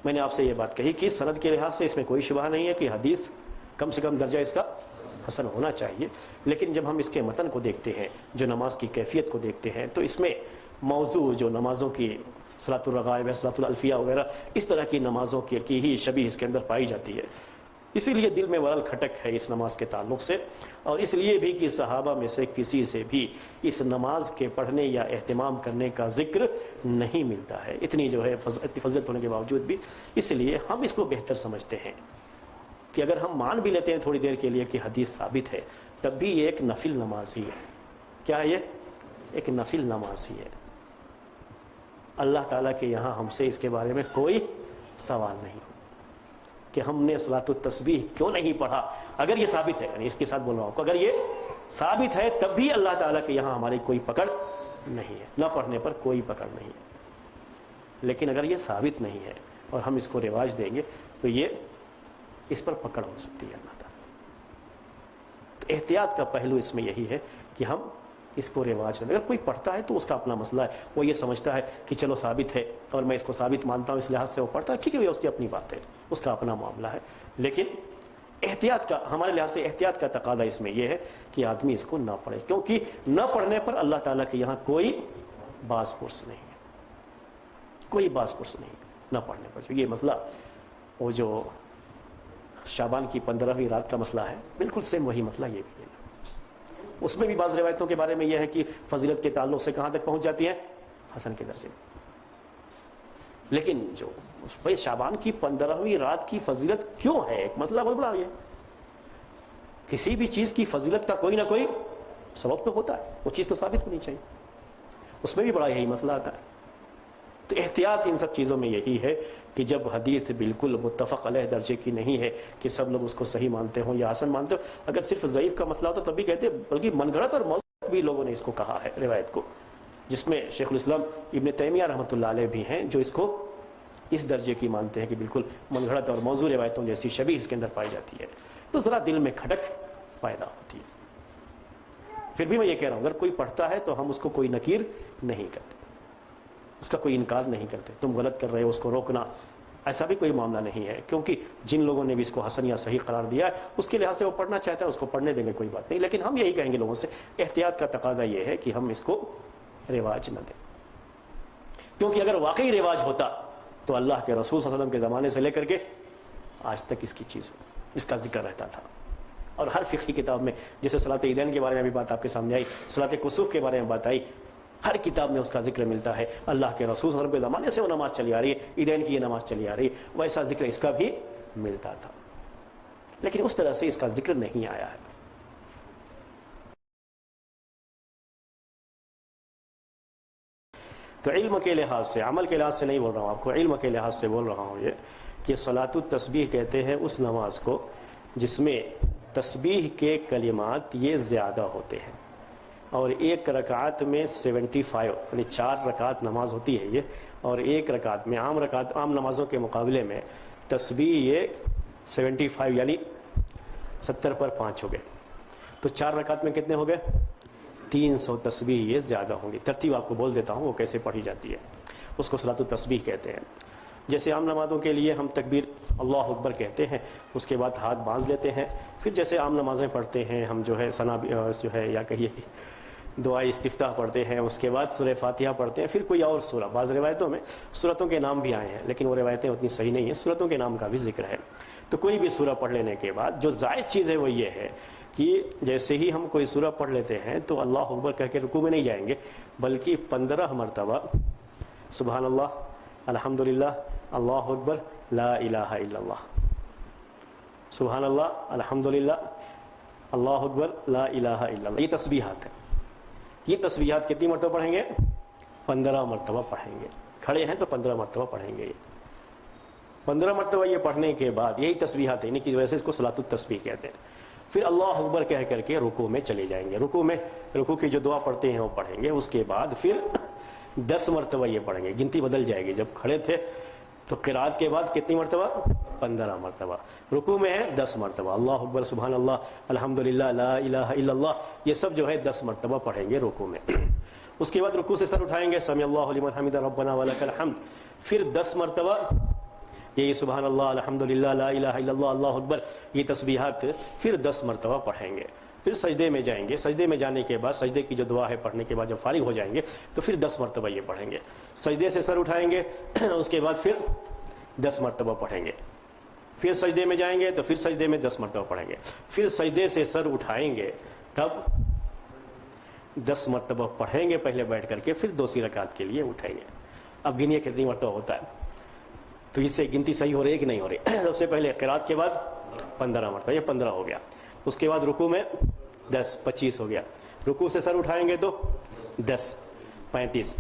میں نے آپ سے یہ بات کہی کہ سند کے لحاظ سے اس میں کوئی شبہ نہیں ہے کہ حدیث کم سے کم درجہ اس کا حسن ہونا چاہیے، لیکن جب ہم اس کے متن کو دیکھتے ہیں، جو نماز کی کیفیت کو دیکھتے ہیں، تو اس میں موضوع جو نمازوں کی صلاۃ الرغائب، صلاۃ الالفیہ وغیرہ اس طرح کی نمازوں کی ہی شبیہ اس کے اندر پائی جاتی ہے، اسی لیے دل میں ورل کھٹک ہے اس نماز کے تعلق سے، اور اس لیے بھی کہ صحابہ میں سے کسی سے بھی اس نماز کے پڑھنے یا اہتمام کرنے کا ذکر نہیں ملتا ہے، اتنی جو ہے فضیلت ہونے کے باوجود بھی۔ اس لیے ہم اس کو بہتر سمجھتے ہیں کہ اگر ہم مان بھی لیتے ہیں تھوڑی دیر کے لیے کہ حدیث ثابت ہے، تب بھی یہ ایک نفل نماز ہی ہے۔ کیا ہے؟ یہ ایک نفل نماز ہی ہے۔ اللہ تعالیٰ کے یہاں ہم سے اس کے بارے میں کوئی سوال نہیں کہ ہم نے صلاۃ التسبیح کیوں نہیں پڑھا۔ اگر یہ ثابت ہے، یعنی اس کے ساتھ بول رہا ہوں، اگر یہ ثابت ہے تب بھی اللہ تعالیٰ کے یہاں ہماری کوئی پکڑ نہیں ہے، نہ پڑھنے پر کوئی پکڑ نہیں ہے۔ لیکن اگر یہ ثابت نہیں ہے اور ہم اس کو رواج دیں گے تو یہ اس پر پکڑ ہو سکتی ہے اللہ تعالیٰ۔ تو احتیاط کا پہلو اس میں یہی ہے کہ ہم اس کو رواج دیں۔ اگر کوئی پڑھتا ہے تو اس کا اپنا مسئلہ ہے، وہ یہ سمجھتا ہے کہ چلو ثابت ہے اور میں اس کو ثابت مانتا ہوں، اس لحاظ سے وہ پڑھتا ہے، ٹھیک ہے، اس کی اپنی بات ہے، اس کا اپنا معاملہ ہے۔ لیکن احتیاط کا، ہمارے لحاظ سے احتیاط کا تقاضا اس میں یہ ہے کہ آدمی اس کو نہ پڑھے، کیونکہ نہ پڑھنے پر اللہ تعالیٰ کے یہاں کوئی باز پرس نہیں ہے، کوئی باز پرس نہیں نہ پڑھنے پر۔ یہ مسئلہ وہ جو شعبان کی 15ویں رات کا مسئلہ ہے، بالکل سیم وہی مسئلہ یہ بھی ہے۔ اس میں بھی بعض روایتوں کے بارے میں یہ ہے کہ فضیلت کے تعلق سے کہاں تک پہنچ جاتی ہے؟ حسن کے درجے میں۔ لیکن جو بھائی شعبان کی 15ویں رات کی فضیلت کیوں ہے، ایک مسئلہ بہت بڑا ہے۔ کسی بھی چیز کی فضیلت کا کوئی نہ کوئی سبب تو ہوتا ہے، وہ چیز تو ثابت ہونی چاہیے، اس میں بھی بڑا یہی مسئلہ آتا ہے۔ تو احتیاط ان سب چیزوں میں یہی ہے کہ جب حدیث بالکل متفق علیہ درجے کی نہیں ہے کہ سب لوگ اس کو صحیح مانتے ہوں یا حسن مانتے ہوں، اگر صرف ضعیف کا مسئلہ ہوتا تب بھی کہتے، بلکہ من گھڑت اور موضوع بھی لوگوں نے اس کو کہا ہے روایت کو، جس میں شیخ الاسلام ابن تیمیہ رحمۃ اللہ علیہ بھی ہیں جو اس کو اس درجے کی مانتے ہیں کہ بالکل من گھڑت اور موضوع روایتوں جیسی شبیہ اس کے اندر پائی جاتی ہے، تو ذرا دل میں کھٹک پیدا ہوتی ہے۔ پھر بھی میں یہ کہہ رہا ہوں اگر کوئی پڑھتا ہے تو ہم اس کو کوئی نکیر نہیں کرتے، اس کا کوئی انکار نہیں کرتے، تم غلط کر رہے ہو اس کو روکنا، ایسا بھی کوئی معاملہ نہیں ہے، کیونکہ جن لوگوں نے بھی اس کو حسن یا صحیح قرار دیا ہے اس کے لحاظ سے وہ پڑھنا چاہتا ہے، اس کو پڑھنے دیں گے، کوئی بات نہیں۔ لیکن ہم یہی کہیں گے لوگوں سے، احتیاط کا تقاضا یہ ہے کہ ہم اس کو رواج نہ دیں، کیونکہ اگر واقعی رواج ہوتا تو اللہ کے رسول صلی اللہ علیہ وسلم کے زمانے سے لے کر کے آج تک اس کی چیز اس کا ذکر رہتا تھا، اور ہر فقہی کتاب میں، جیسے صلاۃ عیدین کے بارے میں بھی بات آپ کے سامنے آئی، صلاۃ کسوف کے بارے میں بات آئی، ہر کتاب میں اس کا ذکر ملتا ہے، اللہ کے رسول صلی اللہ علیہ وسلم کے زمانے سے وہ نماز چلی آ رہی ہے، عیدین کی یہ نماز چلی آ رہی ہے، ویسا ذکر اس کا بھی ملتا تھا، لیکن اس طرح سے اس کا ذکر نہیں آیا ہے۔ تو علم کے لحاظ سے، عمل کے لحاظ سے نہیں بول رہا ہوں آپ کو، علم کے لحاظ سے بول رہا ہوں یہ کہ صلاۃ التسبیح کہتے ہیں اس نماز کو جس میں تسبیح کے کلمات یہ زیادہ ہوتے ہیں، اور ایک رکعت میں 75، یعنی 4 رکعت نماز ہوتی ہے یہ، اور ایک رکعت میں عام نمازوں کے مقابلے میں تسبیح یہ 75، یعنی 70 پر 5 ہو گئے، تو 4 رکعت میں کتنے ہو گئے؟ 300 تسبیح یہ زیادہ ہوں گی۔ ترتیب آپ کو بول دیتا ہوں وہ کیسے پڑھی جاتی ہے، اس کو صلاۃ التسبیح کہتے ہیں۔ جیسے عام نمازوں کے لیے ہم تکبیر اللہ اکبر کہتے ہیں، اس کے بعد ہاتھ باندھ لیتے ہیں، پھر جیسے عام نمازیں پڑھتے ہیں ہم جو ہے ثنا جو ہے یا کہیے کہ دعائے استفتاح پڑھتے ہیں، اس کے بعد سورہ فاتحہ پڑھتے ہیں، پھر کوئی اور سورہ، بعض روایتوں میں سورتوں کے نام بھی آئے ہیں لیکن وہ روایتیں اتنی صحیح نہیں ہیں، سورتوں کے نام کا بھی ذکر ہے۔ تو کوئی بھی سورہ پڑھ لینے کے بعد جو زائد چیز ہے وہ یہ ہے کہ جیسے ہی ہم کوئی سورہ پڑھ لیتے ہیں تو اللہ اکبر کہہ کے رکوع میں نہیں جائیں گے، بلکہ 15 مرتبہ سبحان اللہ، الحمدللہ، اللہ اکبر، لا الہ الا اللہ، سبحان اللہ، الحمدللہ، اللہ اکبر، لا الہ الا اللہ، یہ تسبیحات ہیں۔ یہ تسبیحات کتنی مرتبہ پڑھیں گے؟ 15 مرتبہ پڑھیں گے، کھڑے ہیں تو 15 مرتبہ پڑھیں گے۔ 15 مرتبہ یہ پڑھنے کے بعد یہی تسبیحات ہیں، انہیں کی وجہ سے اس کو صلاۃ التسبیح کہتے ہیں۔ پھر اللہ اکبر کہہ کر کے رکوع میں چلے جائیں گے، رکوع کی جو دعا پڑھتے ہیں وہ پڑھیں گے، اس کے بعد پھر 10 مرتبہ یہ پڑھیں گے، گنتی بدل جائے گی، جب کھڑے تھے تو قرات کے بعد کتنی مرتبہ؟ 15 مرتبہ، رکوع میں ہے 10 مرتبہ، اللہ اکبر، سبحان اللہ، الحمدللہ، لا الہ الا اللہ، یہ سب جو ہے 10 مرتبہ پڑھیں گے رکوع میں۔ اس کے بعد رکوع سے سر اٹھائیں گے، سمع اللہ لمن حمدہ ربنا ولک الحمد، پھر 10 مرتبہ یہ سبحان اللہ الحمدللہ لا الہ الا اللہ اللہ اکبر یہ تسبیحات پھر 10 مرتبہ پڑھیں گے. پھر سجدے میں جائیں گے, سجدے میں جانے کے بعد سجدے کی جو دعا ہے پڑھنے کے بعد جب فارغ ہو جائیں گے تو پھر 10 مرتبہ یہ پڑھیں گے. سجدے سے سر اٹھائیں گے, اس کے بعد پھر 10 مرتبہ پڑھیں گے. پھر سجدے میں جائیں گے تو پھر سجدے میں 10 مرتبہ پڑھیں گے. پھر سجدے سے سر اٹھائیں گے تب 10 مرتبہ پڑھیں گے پہلے بیٹھ کر کے, پھر دوسری رکعت کے لیے اٹھیں گے. اب گنیے کتنی مرتبہ ہوتا ہے, تو اس سے گنتی صحیح ہو رہی ہے کہ نہیں ہو رہی. سب سے پہلے قرات کے بعد 15 مرتبہ, یہ 15 ہو گیا. اس کے بعد رکوع میں 10 25 ہو گیا. رکوع سے سر اٹھائیں گے تو 10 35.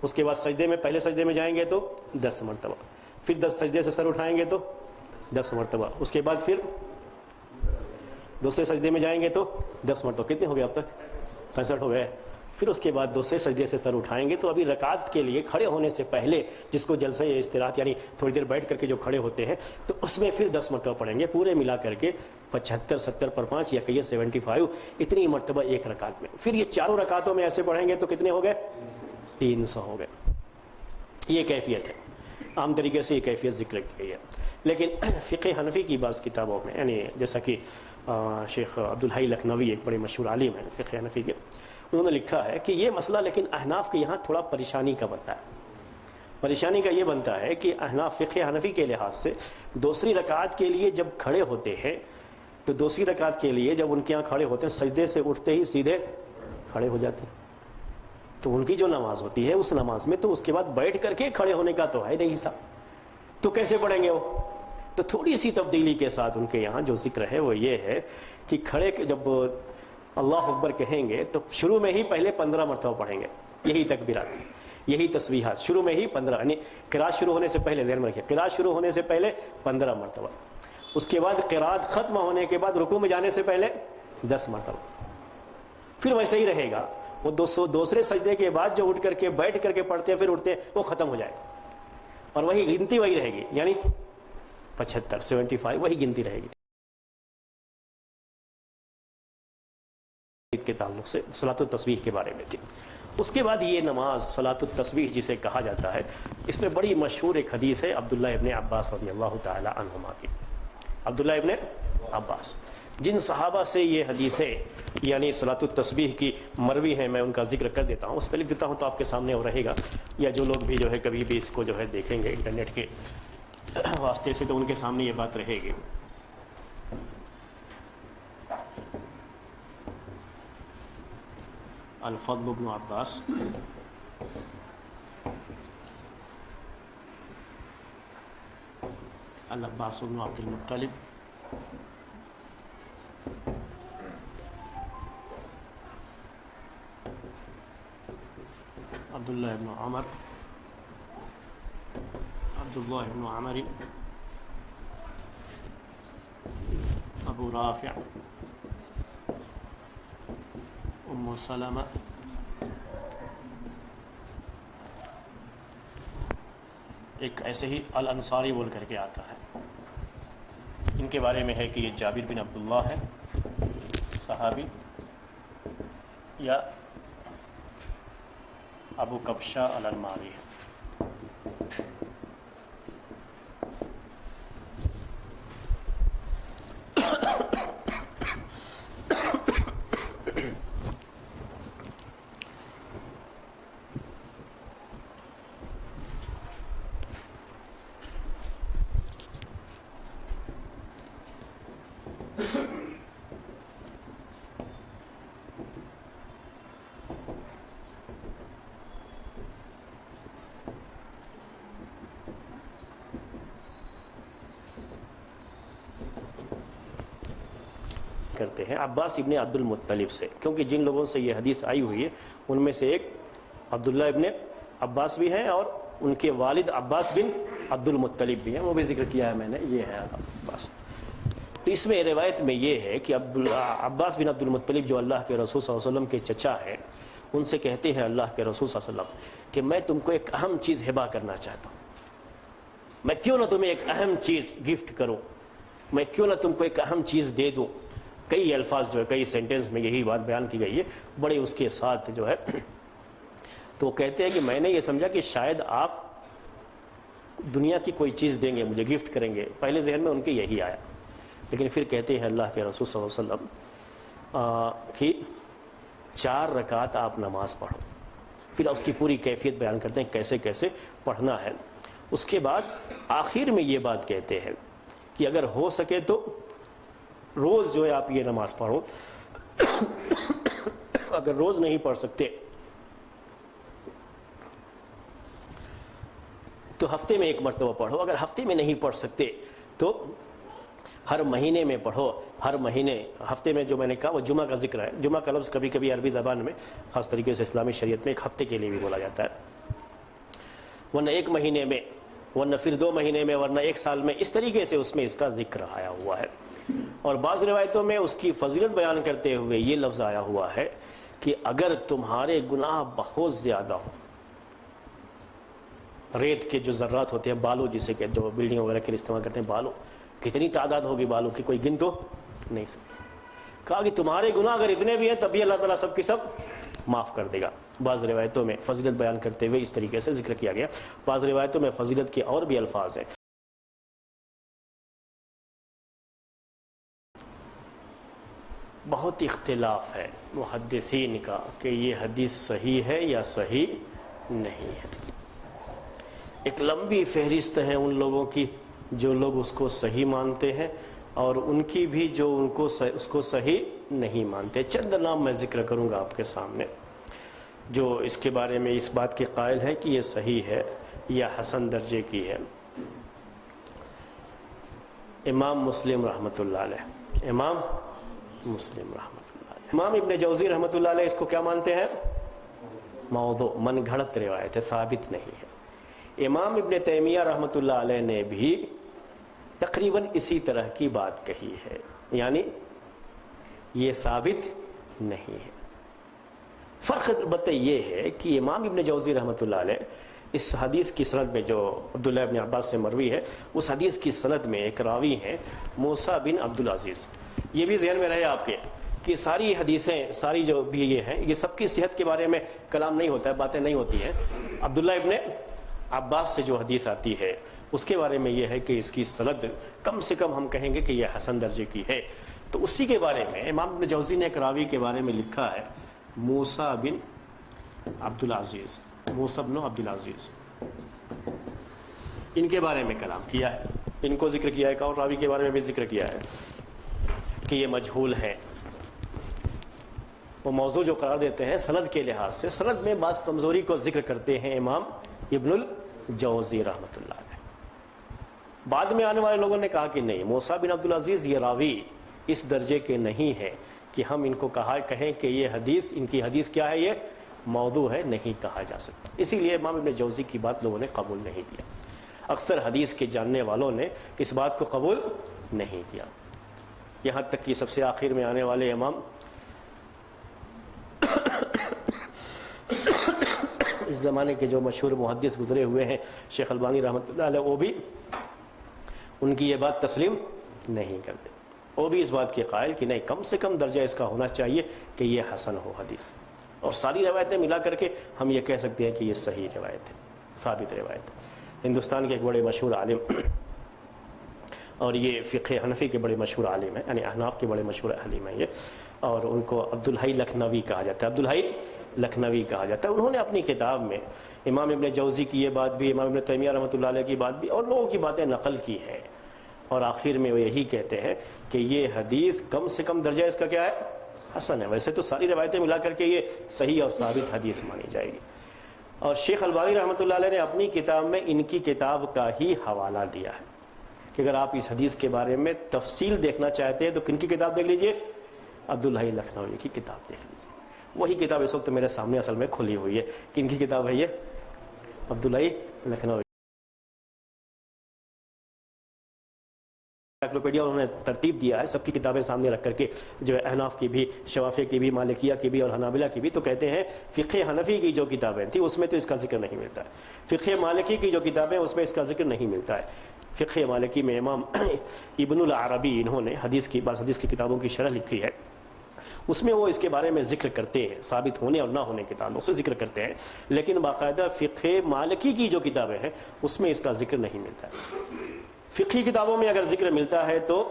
اس کے بعد سجدے میں پہلے سجدے میں جائیں گے تو 10 مرتبہ. پھر 10 سجدے سے سر اٹھائیں گے تو 10 مرتبہ. اس کے بعد پھر دوسرے سجدے میں جائیں گے تو 10 مرتبہ. کتنے ہو گئے اب تک؟ 65 ہو گئے. پھر اس کے بعد دوسرے سجدے سے سر اٹھائیں گے. تو ابھی رکعت کے لیے کھڑے ہونے سے پہلے جس کو جلسہ استراحت یعنی تھوڑی دیر بیٹھ کر کے جو کھڑے ہوتے ہیں تو اس میں پھر 10 مرتبہ پڑھیں گے. پورے ملا کر کے 75 70 پر 5 یا کہیے 75 اتنی مرتبہ ایک رکعت میں. پھر یہ چاروں رکعتوں میں ایسے پڑھیں گے تو کتنے ہو گئے؟ 300 ہو گئے. یہ کیفیت ہے, عام طریقے سے یہ کیفیت ذکر کی گئی ہے. لیکن فقہ حنفی کی بعض کتابوں میں یعنی جیسا کہ شیخ عبدالحی لکھنوی ایک بڑے مشہور عالم ہیں فقہ حنفی کے, انہوں نے لکھا ہے کہ یہ مسئلہ لیکن احناف کے یہاں تھوڑا پریشانی کا بنتا ہے. پریشانی کا یہ بنتا ہے کہ احناف فقہ حنفی کے لحاظ سے دوسری رکعت کے لیے جب کھڑے ہوتے ہیں تو دوسری رکعت کے لیے جب ان کے یہاں کھڑے ہوتے ہیں سجدے سے اٹھتے ہی سیدھے کھڑے ہو جاتے ہیں. تو ان کی جو نماز ہوتی ہے اس نماز میں تو اس کے بعد بیٹھ کر کے کھڑے ہونے کا تو ہے نہیں حصہ, تو کیسے پڑھیں گے وہ؟ تو تھوڑی سی تبدیلی کے ساتھ ان کے یہاں جو ذکر ہے وہ یہ ہے کہ کھڑے جب اللہ اکبر کہیں گے تو شروع میں ہی پہلے 15 مرتبہ پڑھیں گے. یہی تکبیرات, یہی تسبیحات شروع میں ہی 15 یعنی قرات شروع ہونے سے پہلے, ذہن میں رکھیے قرات شروع ہونے سے پہلے 15 مرتبہ. اس کے بعد قرات ختم ہونے کے بعد رکوع میں جانے سے پہلے 10 مرتبہ. پھر ویسے ہی رہے گا. وہ دوسرے سجدے کے بعد جو اٹھ کر کے بیٹھ کر کے پڑھتے ہیں پھر اٹھتے ہیں وہ ختم ہو جائے اور وہی گنتی وہی رہے گی, یعنی 75 75 وہی گنتی رہے گی. کے تعلق سے صلاۃ التسبیح کے بارے میں تھی. اس کے بعد یہ نماز صلاۃ التسبیح جسے کہا جاتا ہے, اس میں بڑی مشہور ایک حدیث ہے عبداللہ ابن عباس رضی اللہ تعالی عنہما کی. عبداللہ ابن عباس جن صحابہ سے یہ حدیثیں یعنی صلاۃ التسبیح کی مروی ہیں, میں ان کا ذکر کر دیتا ہوں, اس پہ لکھ دیتا ہوں تو آپ کے سامنے وہ رہے گا, یا جو لوگ بھی جو ہے کبھی بھی اس کو جو ہے دیکھیں گے انٹرنیٹ کے واسطے سے تو ان کے سامنے یہ بات رہے گی. الفضل بن عباس العباس بن عبد المطلب عبداللہ بن عمر عبداللہ بن عمر ابو رافع ام سلمہ ایک ایسے ہی الانصاری بول کر کے آتا ہے. ان کے بارے میں ہے کہ یہ جابر بن عبداللہ ہے صحابی, یا ابو کبشہ الانماری ہے. کرتے ہیں عباس ابن عبد المطلب سے, کیونکہ جن لوگوں سے یہ حدیث آئی ہوئی ہے ان میں سے ایک عبداللہ ابن عباس بھی ہیں اور ان کے والد عباس بن عبد المطلب بھی ہیں, وہ بھی ذکر کیا ہے میں نے. یہ ہے عباس. تو اس میں روایت میں یہ ہے کہ عباس بن عبد المطلب جو اللہ کے رسول صلی اللہ علیہ وسلم کے چچا ہیں, ان سے کہتے ہیں اللہ کے رسول صلی اللہ علیہ وسلم کہ میں تم کو ایک اہم چیز ہبہ کرنا چاہتا ہوں, میں کیوں نہ تمہیں ایک اہم چیز گفٹ کروں, میں کیوں نہ تم کو ایک اہم چیز دے دوں. کئی الفاظ جو ہے کئی سینٹنس میں یہی بات بیان کی گئی ہے, بڑے اس کے ساتھ جو ہے. تو وہ کہتے ہیں کہ میں نے یہ سمجھا کہ شاید آپ دنیا کی کوئی چیز دیں گے مجھے، گفٹ کریں گے، پہلے ذہن میں ان کے یہی آیا، لیکن پھر کہتے ہیں اللہ کے رسول صلی اللہ علیہ وسلم کہ 4 رکعت آپ نماز پڑھو، پھر اس کی پوری کیفیت بیان کرتے ہیں کیسے کیسے پڑھنا ہے۔ اس کے بعد آخر میں یہ بات کہتے ہیں کہ اگر ہو سکے تو روز جو ہے آپ یہ نماز پڑھو، اگر روز نہیں پڑھ سکتے تو ہفتے میں 1 مرتبہ پڑھو، اگر ہفتے میں نہیں پڑھ سکتے تو ہر مہینے میں پڑھو، ہر مہینے، ہفتے میں جو میں نے کہا وہ جمعہ کا ذکر ہے، جمعہ کا لفظ کبھی کبھی عربی زبان میں خاص طریقے سے اسلامی شریعت میں 1 ہفتے کے لیے بھی بولا جاتا ہے، ورنہ 1 مہینے میں، ورنہ پھر 2 مہینے میں، ورنہ 1 سال میں، اس طریقے سے اس میں اس کا ذکر آیا ہوا ہے۔ اور بعض روایتوں میں اس کی فضیلت بیان کرتے ہوئے یہ لفظ آیا ہوا ہے کہ اگر تمہارے گناہ بہت زیادہ ہوں، ریت کے جو ذرات ہوتے ہیں، بالو جسے کہ جو بلڈنگ وغیرہ کے لیے استعمال کرتے ہیں، بالو، کتنی تعداد ہوگی بالو کی، کوئی گن تو نہیں سکتا، کہا کہ تمہارے گناہ اگر اتنے بھی ہیں تب بھی اللہ تعالیٰ سب کی سب معاف کر دے گا۔ بعض روایتوں میں فضیلت بیان کرتے ہوئے اس طریقے سے ذکر کیا گیا، بعض روایتوں میں فضیلت کے اور بھی الفاظ ہیں۔ بہت اختلاف ہے محدثین کا کہ یہ حدیث صحیح ہے یا صحیح نہیں ہے۔ ایک لمبی فہرست ہے ان لوگوں کی جو لوگ اس کو صحیح مانتے ہیں، اور ان کی بھی جو اس کو صحیح نہیں مانتے۔ چند نام میں ذکر کروں گا آپ کے سامنے جو اس کے بارے میں اس بات کے قائل ہے کہ یہ صحیح ہے یا حسن درجے کی ہے۔ امام مسلم رحمۃ اللہ علیہ، امام مسلم رحمۃ اللہ علیہ، امام ابن جوزی رحمۃ اللہ علیہ اس کو کیا مانتے ہیں؟ موضوع، من گھڑت روایت ہے، ثابت نہیں ہے۔ امام ابن تیمیہ رحمۃ اللہ علیہ نے بھی تقریباً اسی طرح کی بات کہی ہے، یعنی یہ ثابت نہیں ہے۔ فرق البتہ یہ ہے کہ امام ابن جوزی رحمۃ اللہ علیہ اس حدیث کی سند میں جو عبداللہ ابن عباس سے مروی ہے، اس حدیث کی سند میں ایک راوی ہیں موسیٰ بن عبدالعزیز۔ یہ بھی ذہن میں رہے آپ کے کہ ساری حدیثیں، ساری جو بھی یہ ہیں، یہ سب کی صحت کے بارے میں کلام نہیں ہوتا ہے، باتیں نہیں ہوتی ہیں۔ عبداللہ ابن عباس سے جو حدیث آتی ہے اس کے بارے میں یہ ہے کہ اس کی سند کم سے کم ہم کہیں گے کہ یہ حسن درجے کی ہے۔ تو اسی کے بارے میں امام ابن جوزی نے ایک راوی کے بارے میں لکھا ہے موسیٰ بن عبدالعزیز، موسیٰ بن عبدالعزیز، ان کے بارے میں کلام کیا ہے، ان کو ذکر کیا ہے، ایک اور راوی کے بارے میں بھی ذکر کیا ہے کہ یہ مجہول ہے۔ وہ موضوع جو قرار دیتے ہیں سند کے لحاظ سے، سند میں بعض کمزوری کو ذکر کرتے ہیں امام ابن الجوزی رحمۃ اللہ علیہ۔ بعد میں آنے والے لوگوں نے کہا کہ نہیں، موسیٰ بن عبدالعزیز یہ راوی اس درجے کے نہیں ہے کہ ہم ان کو کہیں کہ یہ حدیث، ان کی حدیث کیا ہے، یہ موضوع ہے، نہیں کہا جا سکتا۔ اسی لیے امام ابن جوزی کی بات لوگوں نے قبول نہیں کیا، اکثر حدیث کے جاننے والوں نے اس بات کو قبول نہیں کیا، یہاں تک کہ سب سے آخر میں آنے والے امام اس زمانے کے جو مشہور محدث گزرے ہوئے ہیں شیخ البانی رحمۃ اللہ علیہ، وہ بھی ان کی یہ بات تسلیم نہیں کرتے، وہ بھی اس بات کے قائل کہ نہیں، کم سے کم درجہ اس کا ہونا چاہیے کہ یہ حسن ہو حدیث، اور ساری روایتیں ملا کر کے ہم یہ کہہ سکتے ہیں کہ یہ صحیح روایت ہے، ثابت روایت ہے۔ ہندوستان کے ایک بڑے مشہور عالم، اور یہ فقہ حنفی کے بڑے مشہور عالم ہیں، یعنی احناف کے بڑے مشہور عالم ہیں یہ، اور ان کو عبدالحی لکھنوی کہا جاتا ہے، عبدالحی لکھنوی کہا جاتا ہے۔ انہوں نے اپنی کتاب میں امام ابن جوزی کی یہ بات بھی، امام ابن تیمیہ رحمۃ اللہ علیہ کی بات بھی، اور لوگوں کی باتیں نقل کی ہے، اور آخر میں وہ یہی کہتے ہیں کہ یہ حدیث کم سے کم درجہ اس کا کیا ہے، حسن ہے۔ ویسے تو ساری روایتیں ملا کر کے یہ صحیح اور ثابت حدیث مانی جائے گی۔ اور شیخ البانی رحمۃ اللہ علیہ نے اپنی کتاب میں ان کی کتاب کا ہی حوالہ دیا ہے کہ اگر آپ اس حدیث کے بارے میں تفصیل دیکھنا چاہتے ہیں تو کن کی کتاب دیکھ لیجئے، عبدالحی لکھنوی کی کتاب دیکھ لیجئے۔ وہی کتاب اس وقت میرے سامنے اصل میں کھلی ہوئی ہے۔ کن کی کتاب ہے یہ؟ عبدالحی لکھنوی۔ انسائکلوپیڈیا انہوں نے ترتیب دیا ہے سب کی کتابیں سامنے رکھ کر کے، جو ہے احناف کی بھی، شوافیہ کی بھی، مالکیہ کی بھی اور حنابلہ کی بھی، تو کہتے ہیں فقہ حنفی کی جو کتابیں تھیں اس میں تو اس کا ذکر نہیں ملتا ہے، فقہ مالکی کی جو کتابیں اس میں اس کا ذکر نہیں ملتا ہے۔ فقہ مالکی میں امام ابن العربی انہوں نے حدیث کی کتابوں کی شرح لکھی ہے، اس میں وہ اس کے بارے میں ذکر کرتے ہیں، ثابت ہونے اور نہ ہونے کے تعلق سے ذکر کرتے ہیں، لیکن باقاعدہ فقہ مالکی کی جو کتابیں ہیں اس میں اس کا ذکر نہیں ملتا ہے۔ فقہی کتابوں میں اگر ذکر ملتا ہے تو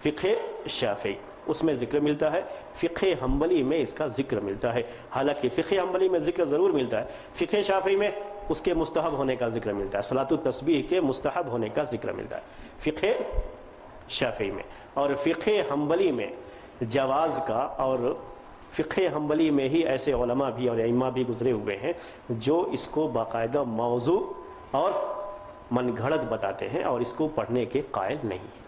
فقہ شافعی، اس میں ذکر ملتا ہے، فقہ حنبلی میں اس کا ذکر ملتا ہے، حالانکہ فقہ حنبلی میں ذکر ضرور ملتا ہے، فقہ شافعی میں اس کے مستحب ہونے کا ذکر ملتا ہے، صلاۃ التسبیح کے مستحب ہونے کا ذکر ملتا ہے فقہ شافعی میں، اور فقہ حنبلی میں جواز کا، اور فقہ حنبلی میں ہی ایسے علماء بھی اور ائمہ بھی گزرے ہوئے ہیں جو اس کو باقاعدہ موضوع اور من گھڑت بتاتے ہیں اور اس کو پڑھنے کے قائل نہیں ہیں۔